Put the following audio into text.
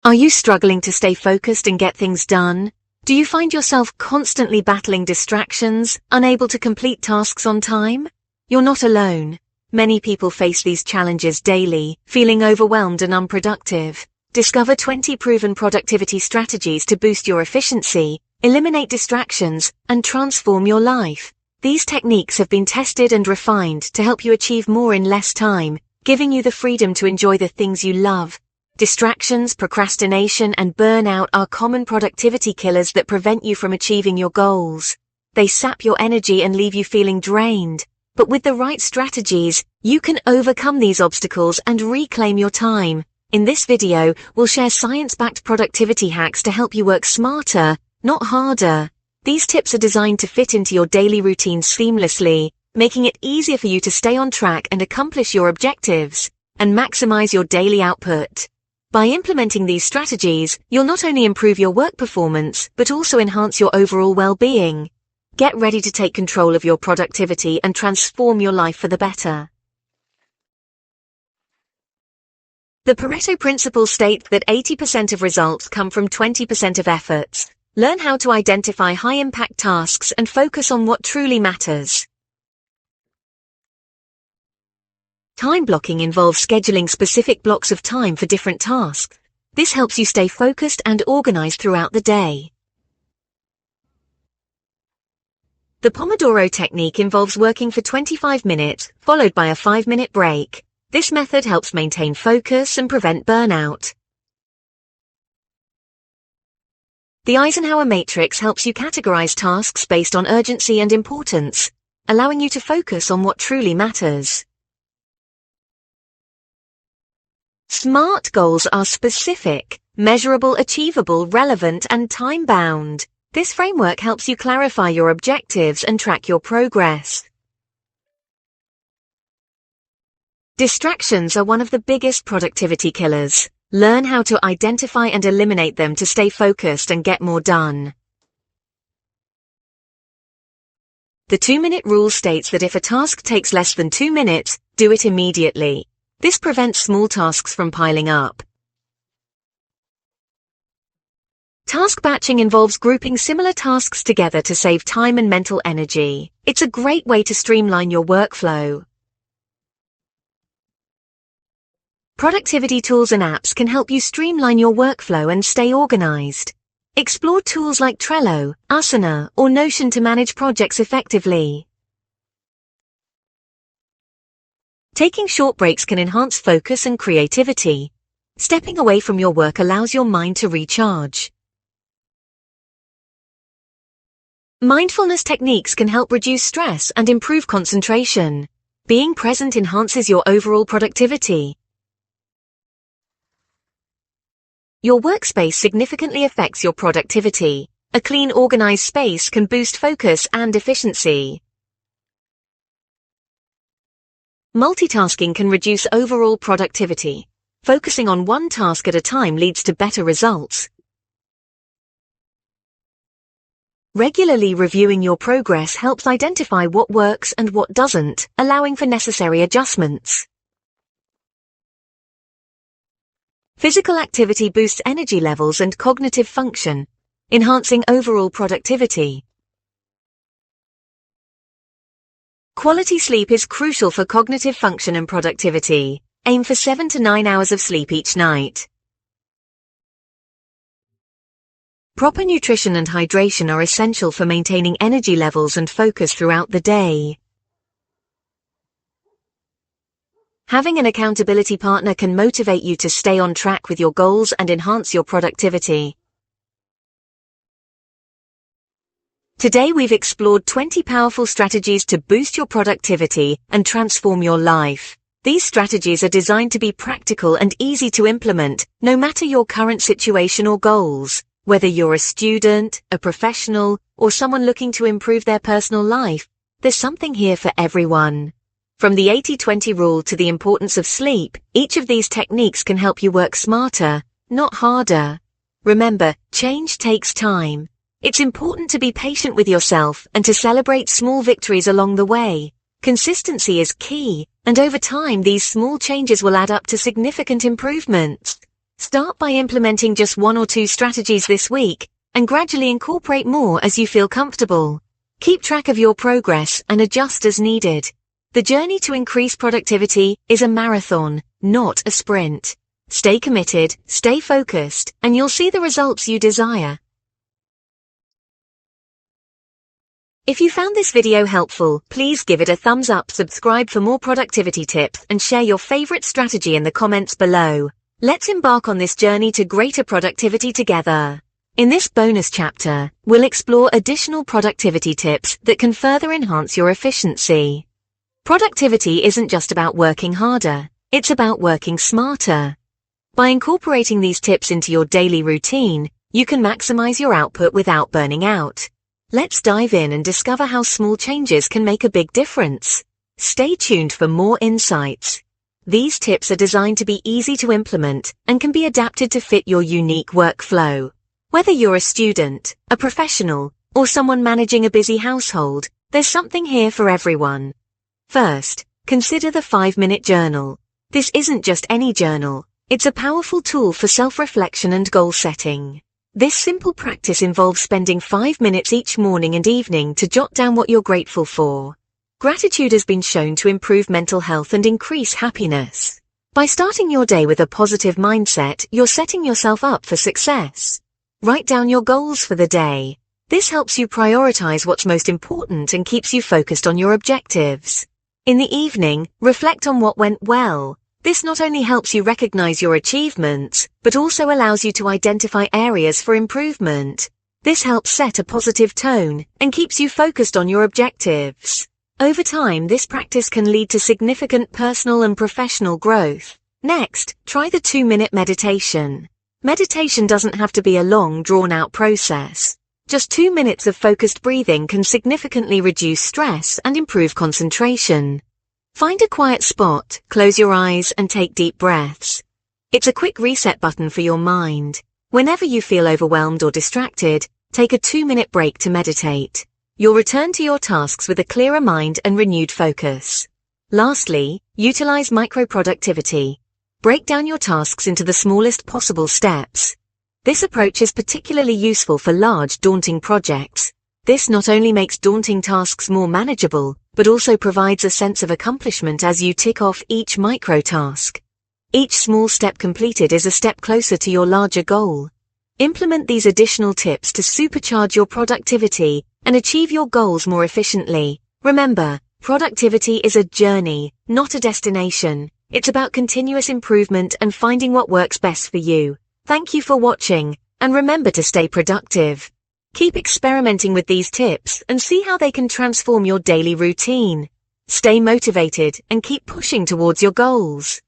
Are you struggling to stay focused and get things done? Do you find yourself constantly battling distractions, unable to complete tasks on time? You're not alone. Many people face these challenges daily, feeling overwhelmed and unproductive. Discover 20 proven productivity strategies to boost your efficiency, eliminate distractions, and transform your life. These techniques have been tested and refined to help you achieve more in less time, giving you the freedom to enjoy the things you love. Distractions, procrastination, and burnout are common productivity killers that prevent you from achieving your goals. They sap your energy and leave you feeling drained. But with the right strategies, you can overcome these obstacles and reclaim your time. In this video, we'll share science-backed productivity hacks to help you work smarter, not harder. These tips are designed to fit into your daily routine seamlessly, making it easier for you to stay on track and accomplish your objectives, and maximize your daily output. By implementing these strategies, you'll not only improve your work performance, but also enhance your overall well-being. Get ready to take control of your productivity and transform your life for the better. The Pareto principle states that 80% of results come from 20% of efforts. Learn how to identify high-impact tasks and focus on what truly matters. Time blocking involves scheduling specific blocks of time for different tasks. This helps you stay focused and organized throughout the day. The Pomodoro Technique involves working for 25 minutes, followed by a 5-minute break. This method helps maintain focus and prevent burnout. The Eisenhower Matrix helps you categorize tasks based on urgency and importance, allowing you to focus on what truly matters. SMART goals are specific, measurable, achievable, relevant, and time-bound. This framework helps you clarify your objectives and track your progress. Distractions are one of the biggest productivity killers. Learn how to identify and eliminate them to stay focused and get more done. The 2-minute rule states that if a task takes less than 2 minutes, do it immediately. This prevents small tasks from piling up. Task batching involves grouping similar tasks together to save time and mental energy. It's a great way to streamline your workflow. Productivity tools and apps can help you streamline your workflow and stay organized. Explore tools like Trello, Asana, or Notion to manage projects effectively. Taking short breaks can enhance focus and creativity. Stepping away from your work allows your mind to recharge. Mindfulness techniques can help reduce stress and improve concentration. Being present enhances your overall productivity. Your workspace significantly affects your productivity. A clean, organized space can boost focus and efficiency. Multitasking can reduce overall productivity. Focusing on one task at a time leads to better results. Regularly reviewing your progress helps identify what works and what doesn't, allowing for necessary adjustments. Physical activity boosts energy levels and cognitive function, enhancing overall productivity. Quality sleep is crucial for cognitive function and productivity. Aim for 7 to 9 hours of sleep each night. Proper nutrition and hydration are essential for maintaining energy levels and focus throughout the day. Having an accountability partner can motivate you to stay on track with your goals and enhance your productivity. Today we've explored 20 powerful strategies to boost your productivity and transform your life. These strategies are designed to be practical and easy to implement, no matter your current situation or goals. Whether you're a student, a professional, or someone looking to improve their personal life, there's something here for everyone. From the 80-20 rule to the importance of sleep, each of these techniques can help you work smarter, not harder. Remember, change takes time. It's important to be patient with yourself and to celebrate small victories along the way. Consistency is key, and over time these small changes will add up to significant improvements. Start by implementing just 1 or 2 strategies this week, and gradually incorporate more as you feel comfortable. Keep track of your progress and adjust as needed. The journey to increase productivity is a marathon, not a sprint. Stay committed, stay focused, and you'll see the results you desire. If you found this video helpful, please give it a thumbs up, subscribe for more productivity tips, and share your favorite strategy in the comments below. Let's embark on this journey to greater productivity together. In this bonus chapter, we'll explore additional productivity tips that can further enhance your efficiency. Productivity isn't just about working harder, it's about working smarter. By incorporating these tips into your daily routine, you can maximize your output without burning out. Let's dive in and discover how small changes can make a big difference. Stay tuned for more insights. These tips are designed to be easy to implement and can be adapted to fit your unique workflow. Whether you're a student, a professional, or someone managing a busy household, there's something here for everyone. First, consider the 5-minute journal. This isn't just any journal, it's a powerful tool for self-reflection and goal setting. This simple practice involves spending 5 minutes each morning and evening to jot down what you're grateful for. Gratitude has been shown to improve mental health and increase happiness. By starting your day with a positive mindset, you're setting yourself up for success. Write down your goals for the day. This helps you prioritize what's most important and keeps you focused on your objectives. In the evening, reflect on what went well. This not only helps you recognize your achievements, but also allows you to identify areas for improvement. This helps set a positive tone and keeps you focused on your objectives. Over time, this practice can lead to significant personal and professional growth. Next, try the 2-minute meditation. Meditation doesn't have to be a long, drawn-out process. Just 2 minutes of focused breathing can significantly reduce stress and improve concentration. Find a quiet spot, close your eyes, and take deep breaths. It's a quick reset button for your mind. Whenever you feel overwhelmed or distracted, take a 2-minute break to meditate. You'll return to your tasks with a clearer mind and renewed focus. Lastly, utilize micro-productivity. Break down your tasks into the smallest possible steps. This approach is particularly useful for large, daunting projects. This not only makes daunting tasks more manageable, but also provides a sense of accomplishment as you tick off each micro-task. Each small step completed is a step closer to your larger goal. Implement these additional tips to supercharge your productivity and achieve your goals more efficiently. Remember, productivity is a journey, not a destination. It's about continuous improvement and finding what works best for you. Thank you for watching, and remember to stay productive. Keep experimenting with these tips and see how they can transform your daily routine. Stay motivated and keep pushing towards your goals.